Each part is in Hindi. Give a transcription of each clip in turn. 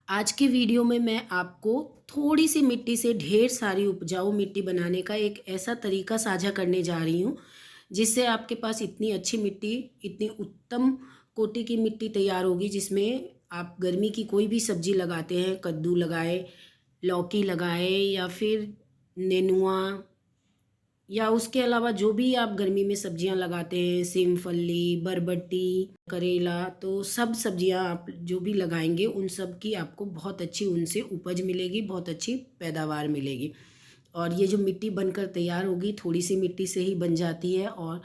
आज की वीडियो में मैं आपको थोड़ी सी मिट्टी से ढेर सारी उपजाऊ मिट्टी बनाने का एक ऐसा तरीका साझा करने जा रही हूँ जिससे आपके पास इतनी अच्छी मिट्टी, इतनी उत्तम कोटि की मिट्टी तैयार होगी जिसमें आप गर्मी की कोई भी सब्जी लगाते हैं, कद्दू लगाए, लौकी लगाए या फिर नेनुआ या उसके अलावा जो भी आप गर्मी में सब्जियां लगाते हैं, सेमफली, बरबट्टी, करेला, तो सब सब्जियां आप जो भी लगाएंगे उन सब की आपको बहुत अच्छी उनसे उपज मिलेगी, बहुत अच्छी पैदावार मिलेगी। और ये जो मिट्टी बनकर तैयार होगी थोड़ी सी मिट्टी से ही बन जाती है और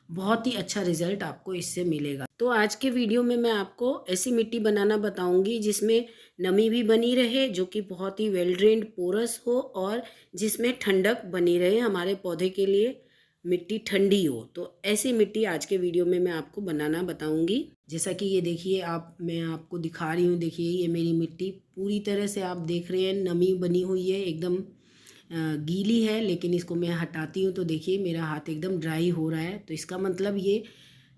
बहुत ही अच्छा रिजल्ट आपको इससे मिलेगा। तो आज के वीडियो में मैं आपको ऐसी मिट्टी बनाना बताऊंगी जिसमें नमी भी बनी रहे, जो कि बहुत ही वेल ड्रेन्ड पोरस हो और जिसमें ठंडक बनी रहे, हमारे पौधे के लिए मिट्टी ठंडी हो। तो ऐसी मिट्टी आज के वीडियो में मैं आपको बनाना बताऊंगी। जैसा कि ये देखिए, मैं आपको दिखा रही हूँ। देखिए ये मेरी मिट्टी पूरी तरह से आप देख रहे हैं नमी बनी हुई है, एकदम गीली है, लेकिन इसको मैं हटाती हूँ तो देखिए मेरा हाथ एकदम ड्राई हो रहा है। तो इसका मतलब ये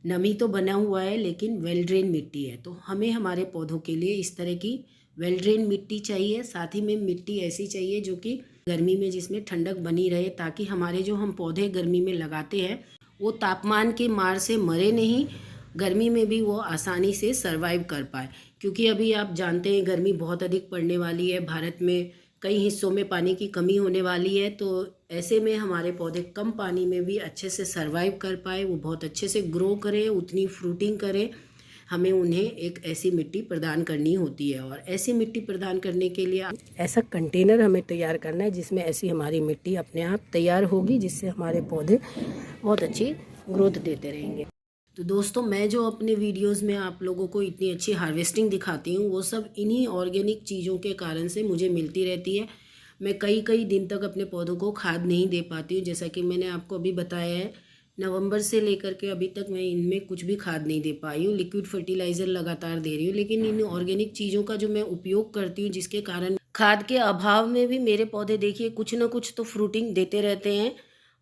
नमी तो बना हुआ है लेकिन वेल ड्रेन मिट्टी है। तो हमें हमारे पौधों के लिए इस तरह की वेल ड्रेन मिट्टी चाहिए। साथ ही में मिट्टी ऐसी चाहिए जो कि गर्मी में जिसमें ठंडक बनी रहे, ताकि हमारे जो हम पौधे गर्मी में लगाते हैं वो तापमान के मार से मरे नहीं, गर्मी में भी वो आसानी से सर्वाइव कर पाए। क्योंकि अभी आप जानते हैं गर्मी बहुत अधिक पड़ने वाली है, भारत में कई हिस्सों में पानी की कमी होने वाली है। तो ऐसे में हमारे पौधे कम पानी में भी अच्छे से सर्वाइव कर पाए, वो बहुत अच्छे से ग्रो करें, उतनी फ्रूटिंग करें, हमें उन्हें एक ऐसी मिट्टी प्रदान करनी होती है। और ऐसी मिट्टी प्रदान करने के लिए ऐसा कंटेनर हमें तैयार करना है जिसमें ऐसी हमारी मिट्टी अपने आप तैयार होगी, जिससे हमारे पौधे बहुत अच्छी ग्रोथ देते रहेंगे। तो दोस्तों, मैं जो अपने वीडियोस में आप लोगों को इतनी अच्छी हार्वेस्टिंग दिखाती हूँ वो सब इन्हीं ऑर्गेनिक चीज़ों के कारण से मुझे मिलती रहती है। मैं कई कई दिन तक अपने पौधों को खाद नहीं दे पाती हूँ। जैसा कि मैंने आपको अभी बताया है, नवंबर से लेकर के अभी तक मैं इनमें कुछ भी खाद नहीं दे पाई हूँ। लिक्विड फर्टिलाइज़र लगातार दे रही हूँ, लेकिन इन ऑर्गेनिक चीज़ों का जो मैं उपयोग करती हूँ जिसके कारण खाद के अभाव में भी मेरे पौधे देखिए कुछ ना कुछ तो फ्रूटिंग देते रहते हैं।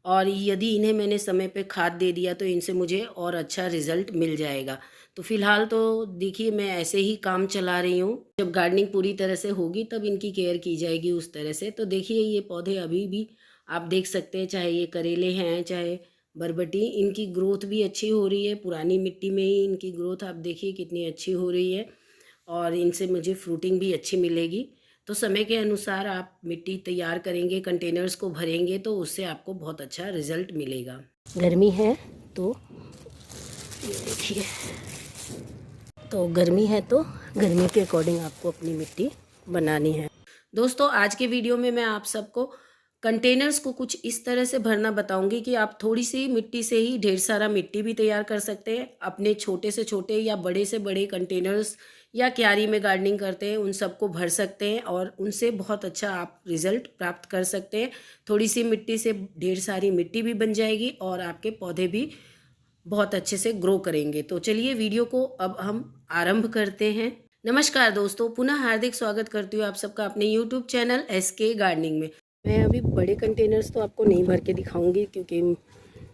और यदि इन्हें मैंने समय पे खाद दे दिया तो इनसे मुझे और अच्छा रिज़ल्ट मिल जाएगा। तो फ़िलहाल तो देखिए मैं ऐसे ही काम चला रही हूँ। जब गार्डनिंग पूरी तरह से होगी तब इनकी केयर की जाएगी उस तरह से। तो देखिए ये पौधे अभी भी आप देख सकते हैं, चाहे ये करेले हैं चाहे बरबटी, इनकी ग्रोथ भी अच्छी हो रही है। पुरानी मिट्टी में ही इनकी ग्रोथ आप देखिए कितनी अच्छी हो रही है और इनसे मुझे फ्रूटिंग भी अच्छी मिलेगी। तो समय के अनुसार आप मिट्टी तैयार करेंगे, कंटेनर्स को भरेंगे तो उससे आपको बहुत अच्छा रिजल्ट मिलेगा। गर्मी है तो ये देखिए, तो गर्मी है तो गर्मी के अकॉर्डिंग आपको अपनी मिट्टी बनानी है। दोस्तों, आज के वीडियो में मैं आप सबको कंटेनर्स को कुछ इस तरह से भरना बताऊंगी कि आप थोड़ी सी मिट्टी से ही ढेर सारा मिट्टी भी तैयार कर सकते हैं। अपने छोटे से छोटे या बड़े से बड़े कंटेनर्स या क्यारी में गार्डनिंग करते हैं उन सबको भर सकते हैं और उनसे बहुत अच्छा आप रिजल्ट प्राप्त कर सकते हैं। थोड़ी सी मिट्टी से ढेर सारी मिट्टी भी बन जाएगी और आपके पौधे भी बहुत अच्छे से ग्रो करेंगे। तो चलिए वीडियो को अब हम आरंभ करते हैं। नमस्कार दोस्तों, पुनः हार्दिक स्वागत करती हूँ आप सबका अपने यूट्यूब चैनल SK गार्डनिंग में। मैं अभी बड़े कंटेनर्स तो आपको नहीं भर के दिखाऊंगी, क्योंकि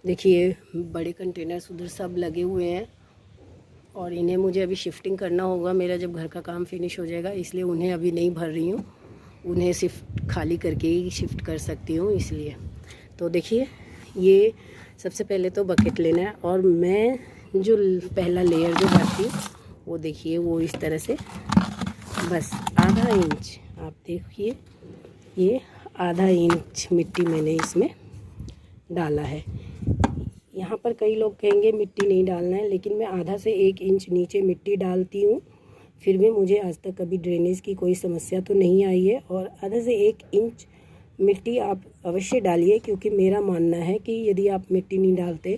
देखिए बड़े कंटेनर्स उधर सब लगे हुए हैं और इन्हें मुझे अभी शिफ्टिंग करना होगा मेरा जब घर का काम फिनिश हो जाएगा, इसलिए उन्हें अभी नहीं भर रही हूँ। उन्हें सिर्फ खाली करके ही शिफ्ट कर सकती हूँ इसलिए। तो देखिए ये सबसे पहले तो बकेट लेना है और मैं जो पहला लेयर जो भरती हूँ वो देखिए वो इस तरह से बस आधा इंच, आप देखिए ये आधा इंच मिट्टी मैंने इसमें डाला है। यहाँ पर कई लोग कहेंगे मिट्टी नहीं डालना है, लेकिन मैं आधा से 1 इंच नीचे मिट्टी डालती हूँ। फिर भी मुझे आज तक कभी ड्रेनेज की कोई समस्या तो नहीं आई है। और आधा से 1 इंच मिट्टी आप अवश्य डालिए, क्योंकि मेरा मानना है कि यदि आप मिट्टी नहीं डालते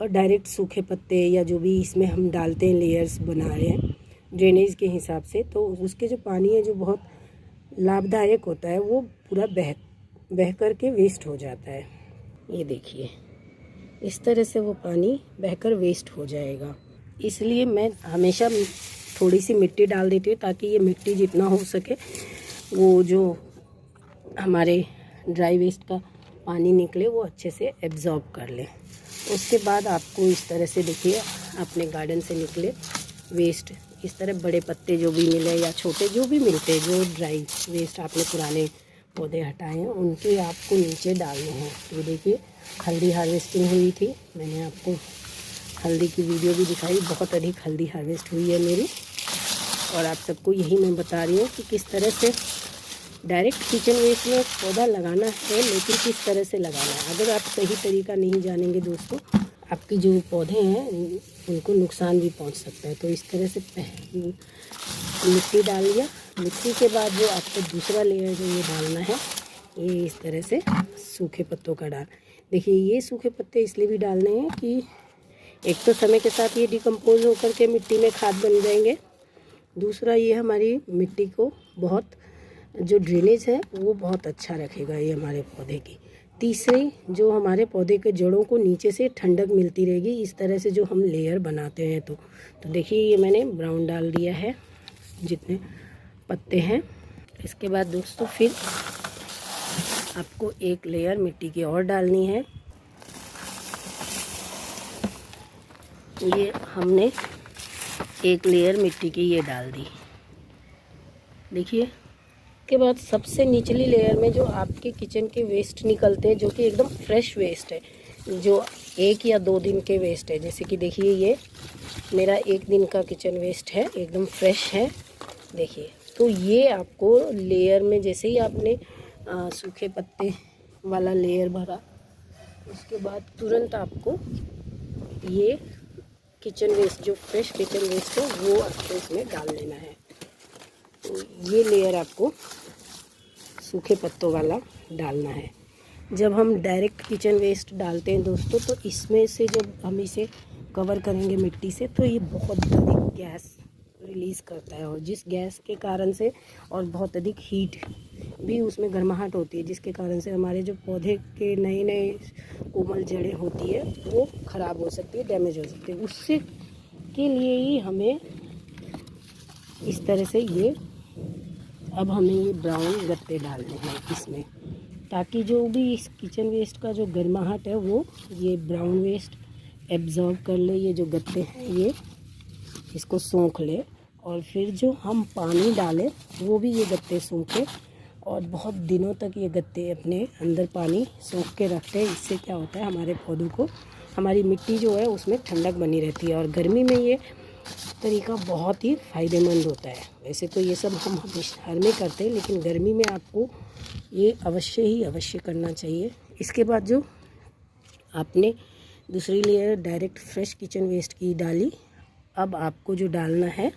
और डायरेक्ट सूखे पत्ते या जो भी इसमें हम डालते हैं लेयर्स बना रहे हैं ड्रेनेज के हिसाब से, तो उसके जो पानी है जो बहुत लाभदायक होता है वो पूरा बह कर के वेस्ट हो जाता है। ये देखिए इस तरह से वो पानी बहकर वेस्ट हो जाएगा। इसलिए मैं हमेशा थोड़ी सी मिट्टी डाल देती हूँ, ताकि ये मिट्टी जितना हो सके वो जो हमारे ड्राई वेस्ट का पानी निकले वो अच्छे से एब्जॉर्ब कर ले। उसके बाद आपको इस तरह से देखिए अपने गार्डन से निकले वेस्ट इस तरह बड़े पत्ते जो भी मिले या छोटे जो भी मिलते, जो ड्राई वेस्ट आपने पुराने पौधे हटाए हैं उनके आपको नीचे डालने हैं। तो देखिए हल्दी हार्वेस्टिंग हुई थी, मैंने आपको हल्दी की वीडियो भी दिखाई, बहुत अधिक हल्दी हार्वेस्ट हुई है मेरी। और आप सबको यही मैं बता रही हूँ कि किस तरह से डायरेक्ट किचन वेस्ट में पौधा लगाना है, लेकिन किस तरह से लगाना है। अगर आप सही तरीका नहीं जानेंगे दोस्तों, आपकी जो पौधे हैं उनको नुकसान भी पहुंच सकता है। तो इस तरह से मिट्टी डाल लिया। मिट्टी के बाद जो आपको दूसरा लेयर जो ये डालना है, ये इस तरह से सूखे पत्तों का डाल। देखिए ये सूखे पत्ते इसलिए भी डालने हैं कि एक तो समय के साथ ये डिकम्पोज होकर के मिट्टी में खाद बन जाएंगे, दूसरा ये हमारी मिट्टी को बहुत जो ड्रेनेज है वो बहुत अच्छा रखेगा ये हमारे पौधे की। तीसरी जो हमारे पौधे के जड़ों को नीचे से ठंडक मिलती रहेगी इस तरह से जो हम लेयर बनाते हैं। तो देखिए ये मैंने ब्राउन डाल दिया है जितने पत्ते हैं। इसके बाद दोस्तों फिर आपको एक लेयर मिट्टी की और डालनी है। ये हमने एक लेयर मिट्टी की ये डाल दी। देखिए के बाद सबसे निचली लेयर में जो आपके किचन के वेस्ट निकलते हैं, जो कि एकदम फ्रेश वेस्ट है, जो 1 या 2 दिन के वेस्ट है। जैसे कि देखिए ये मेरा 1 दिन का किचन वेस्ट है, एकदम फ्रेश है। देखिए तो ये आपको लेयर में जैसे ही आपने सूखे पत्ते वाला लेयर भरा, उसके बाद तुरंत आपको ये किचन वेस्ट जो फ्रेश किचन वेस्ट है वो आपको इसमें डाल लेना है। तो ये लेयर आपको सूखे पत्तों वाला डालना है। जब हम डायरेक्ट किचन वेस्ट डालते हैं दोस्तों, तो इसमें से जब हम इसे कवर करेंगे मिट्टी से, तो ये बहुत अधिक गैस रिलीज़ करता है, और जिस गैस के कारण से और बहुत अधिक हीट भी उसमें गर्माहट होती है, जिसके कारण से हमारे जो पौधे के नए नए कोमल जड़ें होती है वो ख़राब हो सकती है, डैमेज हो सकती है। उससे के लिए ही हमें इस तरह से ये अब हमें ये ब्राउन गत्ते डालने हैं इसमें, ताकि जो भी इस किचन वेस्ट का जो गर्माहट है वो ये ब्राउन वेस्ट एब्जॉर्ब कर ले। ये जो गत्ते हैं ये इसको सूंख ले, और फिर जो हम पानी डालें वो भी ये गत्ते सूंखे, और बहुत दिनों तक ये गत्ते अपने अंदर पानी सूंख के रखते हैं। इससे क्या होता है, हमारे पौधों को, हमारी मिट्टी जो है उसमें ठंडक बनी रहती है, और गर्मी में ये तरीका बहुत ही फ़ायदेमंद होता है। वैसे तो ये सब हम हर में करते हैं, लेकिन गर्मी में आपको ये अवश्य करना चाहिए। इसके बाद जो आपने दूसरी layer direct fresh kitchen waste की डाली, अब आपको जो डालना है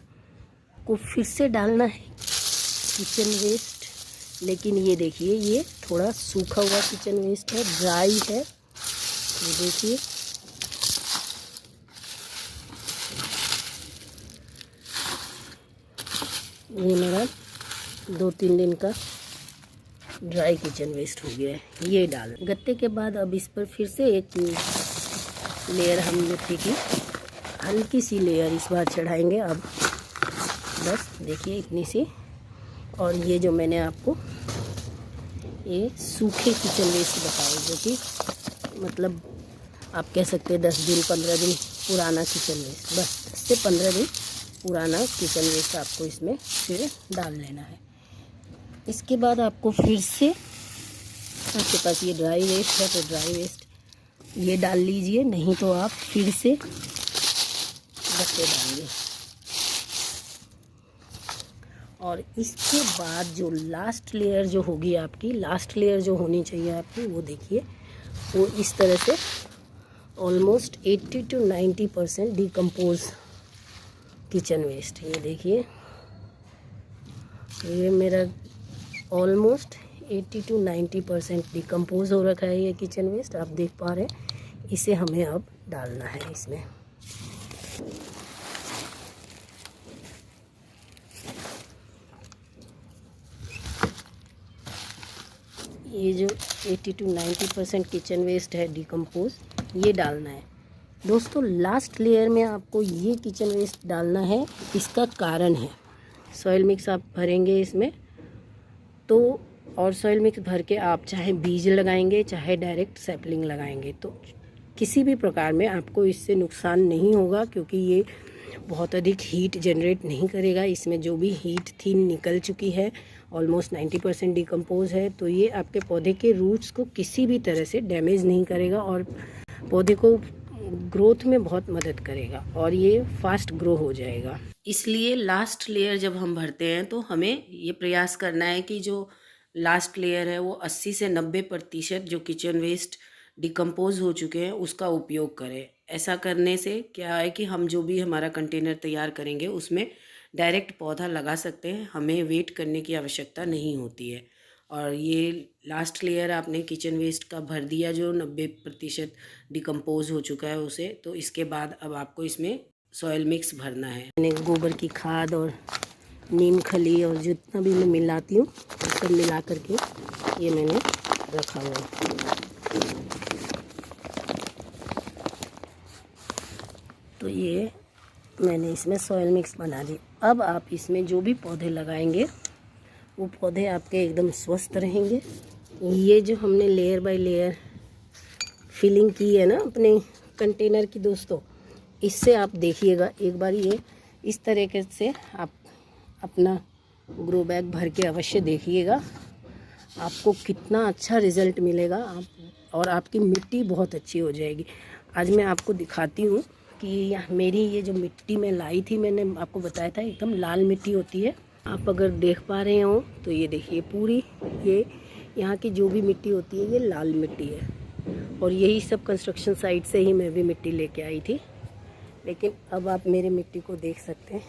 को फिर से डालना है किचन वेस्ट। लेकिन ये देखिए ये थोड़ा सूखा हुआ किचन वेस्ट है, ड्राई है। ये देखिए ये मेरा 2-3 दिन का ड्राई किचन वेस्ट हो गया है। ये डाल गत्ते के बाद अब इस पर फिर से एक लेयर हम मिट्टी की हल्की सी लेयर इस बार चढ़ाएंगे। अब बस देखिए इतनी सी। और ये जो मैंने आपको ये सूखे किचन वेस्ट बताए, जो कि मतलब आप कह सकते हैं 10 दिन 15 दिन पुराना किचन वेस्ट, बस 10 से 15 दिन पुराना किचन वेस्ट आपको इसमें फिर डाल लेना है। इसके बाद आपको फिर से, आपके पास ये ड्राई वेस्ट है तो ड्राई वेस्ट ये डाल लीजिए, नहीं तो आप फिर से गत्ते डालिए। और इसके बाद जो लास्ट लेयर जो होगी आपकी, लास्ट लेयर जो होनी चाहिए आपकी, वो देखिए वो इस तरह से almost 80 to 90% decompose kitchen waste. ये देखिए ये मेरा ऑलमोस्ट 80 to 90% डिकम्पोज हो रखा है ये किचन वेस्ट, आप देख पा रहे हैं। इसे हमें अब डालना है इसमें। ये जो 80 to 90% किचन वेस्ट है डिकम्पोज, ये डालना है दोस्तों। लास्ट लेयर में आपको ये किचन वेस्ट डालना है, इसका कारण है सॉइल मिक्स आप भरेंगे इसमें तो, और सॉइल मिक्स भर के आप चाहे बीज लगाएंगे चाहे डायरेक्ट सैपलिंग लगाएंगे तो किसी भी प्रकार में आपको इससे नुकसान नहीं होगा, क्योंकि ये बहुत अधिक हीट जनरेट नहीं करेगा। इसमें जो भी हीट थी निकल चुकी है, ऑलमोस्ट 90% डिकम्पोज है। तो ये आपके पौधे के रूट्स को किसी भी तरह से डैमेज नहीं करेगा और पौधे को ग्रोथ में बहुत मदद करेगा और ये फास्ट ग्रो हो जाएगा। इसलिए लास्ट लेयर जब हम भरते हैं तो हमें ये प्रयास करना है कि जो लास्ट लेयर है वो 80 से 90% जो किचन वेस्ट डिकम्पोज हो चुके हैं उसका उपयोग करें। ऐसा करने से क्या है कि हम जो भी हमारा कंटेनर तैयार करेंगे उसमें डायरेक्ट पौधा लगा सकते हैं, हमें वेट करने की आवश्यकता नहीं होती है। और ये लास्ट लेयर आपने किचन वेस्ट का भर दिया जो 90% डिकम्पोज हो चुका है उसे, तो इसके बाद अब आपको इसमें सॉइल मिक्स भरना है। मैंने गोबर की खाद और नीम खली और जितना भी मैं मिलाती हूँ सब मिला करके ये मैंने रखा हुआ है। तो ये मैंने इसमें सॉइल मिक्स बना दी। अब आप इसमें जो भी पौधे लगाएंगे वो पौधे आपके एकदम स्वस्थ रहेंगे। ये जो हमने लेयर बाय लेयर फिलिंग की है ना अपने कंटेनर की दोस्तों, इससे आप देखिएगा एक बार ये इस तरीके से आप अपना ग्रो बैग भर के अवश्य देखिएगा, आपको कितना अच्छा रिज़ल्ट मिलेगा। आप और आपकी मिट्टी बहुत अच्छी हो जाएगी। आज मैं आपको दिखाती हूँ कि मेरी ये जो मिट्टी मैं लाई थी, मैंने आपको बताया था एकदम लाल मिट्टी होती है। आप अगर देख पा रहे हो तो ये देखिए पूरी ये यहाँ की जो भी मिट्टी होती है ये लाल मिट्टी है। और यही सब कंस्ट्रक्शन साइट से ही मैं भी मिट्टी लेके आई थी। लेकिन अब आप मेरे मिट्टी को देख सकते हैं,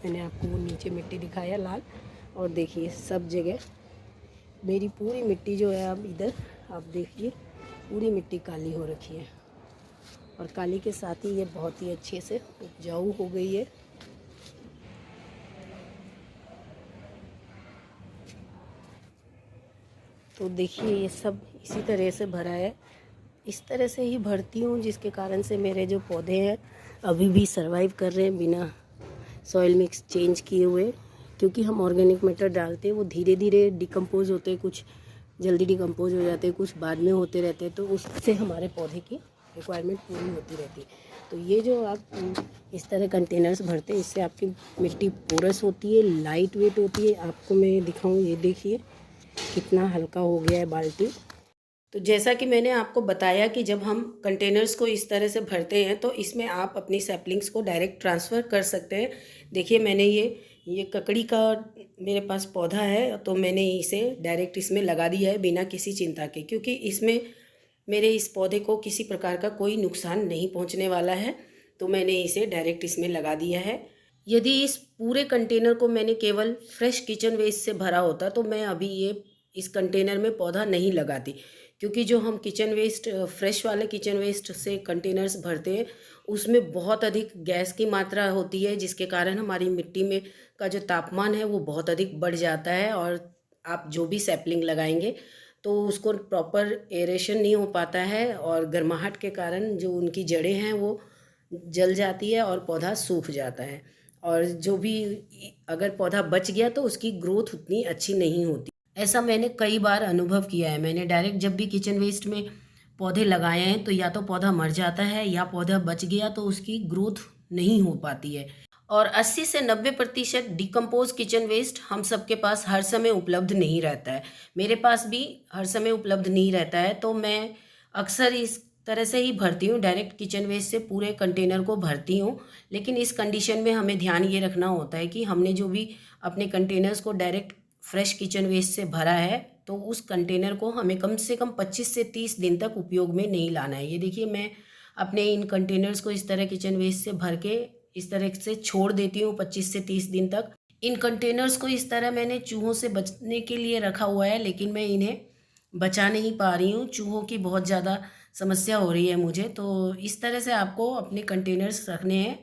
मैंने आपको वो नीचे मिट्टी दिखाया लाल, और देखिए सब जगह मेरी पूरी मिट्टी जो है अब इधर आप देखिए पूरी मिट्टी काली हो रखी है। और काली के साथ ही ये बहुत ही अच्छे से उपजाऊ हो गई है। तो देखिए ये सब इसी तरह से भरा है, इस तरह से ही भरती हूँ जिसके कारण से मेरे जो पौधे हैं अभी भी सरवाइव कर रहे हैं बिना सॉइल मिक्स चेंज किए हुए। क्योंकि हम ऑर्गेनिक मैटर डालते हैं वो धीरे धीरे डिकम्पोज होते हैं, कुछ जल्दी डिकम्पोज हो जाते हैं, कुछ बाद में होते रहते हैं, तो उससे हमारे पौधे की रिक्वायरमेंट पूरी होती रहती है। तो ये जो आप इस तरह कंटेनर्स भरते हैं इससे आपकी मिट्टी पोरस होती है, लाइट वेट होती है। आपको मैं दिखाऊँ, ये देखिए कितना हल्का हो गया है बाल्टी। तो जैसा कि मैंने आपको बताया कि जब हम कंटेनर्स को इस तरह से भरते हैं तो इसमें आप अपनी सैपलिंग्स को डायरेक्ट ट्रांसफ़र कर सकते हैं। देखिए मैंने ये ककड़ी का मेरे पास पौधा है, तो मैंने इसे डायरेक्ट इसमें लगा दिया है बिना किसी चिंता के, क्योंकि इसमें मेरे इस पौधे को किसी प्रकार का कोई नुकसान नहीं पहुंचने वाला है। तो मैंने इसे डायरेक्ट इसमें लगा दिया है। यदि इस पूरे कंटेनर को मैंने केवल फ्रेश किचन वेस्ट से भरा होता तो मैं अभी ये इस कंटेनर में पौधा नहीं लगाती, क्योंकि जो हम किचन वेस्ट फ्रेश वाले किचन वेस्ट से कंटेनर्स भरते हैं उसमें बहुत अधिक गैस की मात्रा होती है, जिसके कारण हमारी मिट्टी में का जो तापमान है वो बहुत अधिक बढ़ जाता है। और आप जो भी सैपलिंग लगाएंगे तो उसको प्रॉपर एरेशन नहीं हो पाता है और गर्माहट के कारण जो उनकी जड़ें हैं वो जल जाती है और पौधा सूख जाता है। और जो भी अगर पौधा बच गया तो उसकी ग्रोथ उतनी अच्छी नहीं होती। ऐसा मैंने कई बार अनुभव किया है। मैंने डायरेक्ट जब भी किचन वेस्ट में पौधे लगाए हैं तो या तो पौधा मर जाता है या पौधा बच गया तो उसकी ग्रोथ नहीं हो पाती है। और 80 से 90% डिकम्पोज किचन वेस्ट हम सबके पास हर समय उपलब्ध नहीं रहता है। मेरे पास भी हर समय उपलब्ध नहीं रहता है, तो मैं अक्सर इस तरह से ही भरती हूँ, डायरेक्ट किचन वेस्ट से पूरे कंटेनर को भरती हूँ। लेकिन इस कंडीशन में हमें ध्यान ये रखना होता है कि हमने जो भी अपने कंटेनर्स को डायरेक्ट फ्रेश किचन वेस्ट से भरा है तो उस कंटेनर को हमें कम से कम 25 से 30 दिन तक उपयोग में नहीं लाना है। ये देखिए मैं अपने इन कंटेनर्स को इस तरह किचन वेस्ट से भर के इस तरह से छोड़ देती हूँ 25 से 30 दिन तक। इन कंटेनर्स को इस तरह मैंने चूहों से बचने के लिए रखा हुआ है, लेकिन मैं इन्हें बचा नहीं पा रही हूँ। चूहों की बहुत ज़्यादा समस्या हो रही है मुझे। तो इस तरह से आपको अपने कंटेनर्स रखने हैं।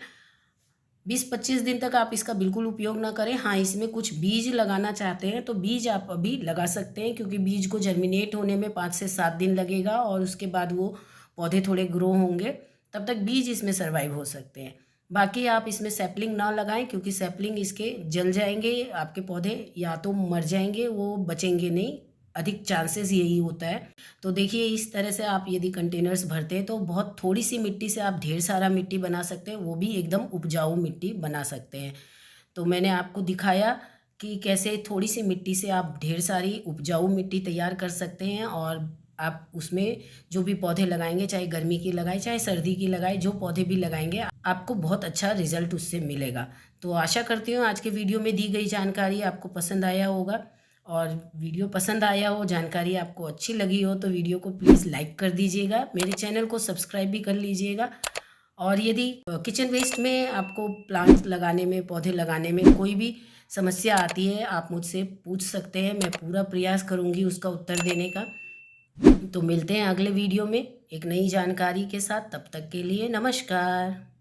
20-25 दिन तक आप इसका बिल्कुल उपयोग ना करें। हाँ, इसमें कुछ बीज लगाना चाहते हैं तो बीज आप अभी लगा सकते हैं, क्योंकि बीज को जर्मिनेट होने में 5 से 7 दिन लगेगा और उसके बाद वो पौधे थोड़े ग्रो होंगे, तब तक बीज इसमें सर्वाइव हो सकते हैं। बाकी आप इसमें सैपलिंग ना लगाएं, क्योंकि सैपलिंग इसके जल जाएंगे, आपके पौधे या तो मर जाएंगे, वो बचेंगे नहीं। अधिक चांसेस यही होता है। तो देखिए इस तरह से आप यदि कंटेनर्स भरते हैं तो बहुत थोड़ी सी मिट्टी से आप ढेर सारा मिट्टी बना सकते हैं, वो भी एकदम उपजाऊ मिट्टी बना सकते हैं। तो मैंने आपको दिखाया कि कैसे थोड़ी सी मिट्टी से आप ढेर सारी उपजाऊ मिट्टी तैयार कर सकते हैं, और आप उसमें जो भी पौधे लगाएंगे, चाहे गर्मी की लगाए चाहे सर्दी की लगाए, जो पौधे भी लगाएंगे आपको बहुत अच्छा रिजल्ट उससे मिलेगा। तो आशा करती हूँ आज के वीडियो में दी गई जानकारी आपको पसंद आया होगा, और वीडियो पसंद आया हो, जानकारी आपको अच्छी लगी हो तो वीडियो को प्लीज़ लाइक कर दीजिएगा, मेरे चैनल को सब्सक्राइब भी कर लीजिएगा। और यदि किचन वेस्ट में आपको प्लांट्स लगाने में, पौधे लगाने में कोई भी समस्या आती है, आप मुझसे पूछ सकते हैं, मैं पूरा प्रयास करूंगी उसका उत्तर देने का। तो मिलते हैं अगले वीडियो में एक नई जानकारी के साथ, तब तक के लिए नमस्कार।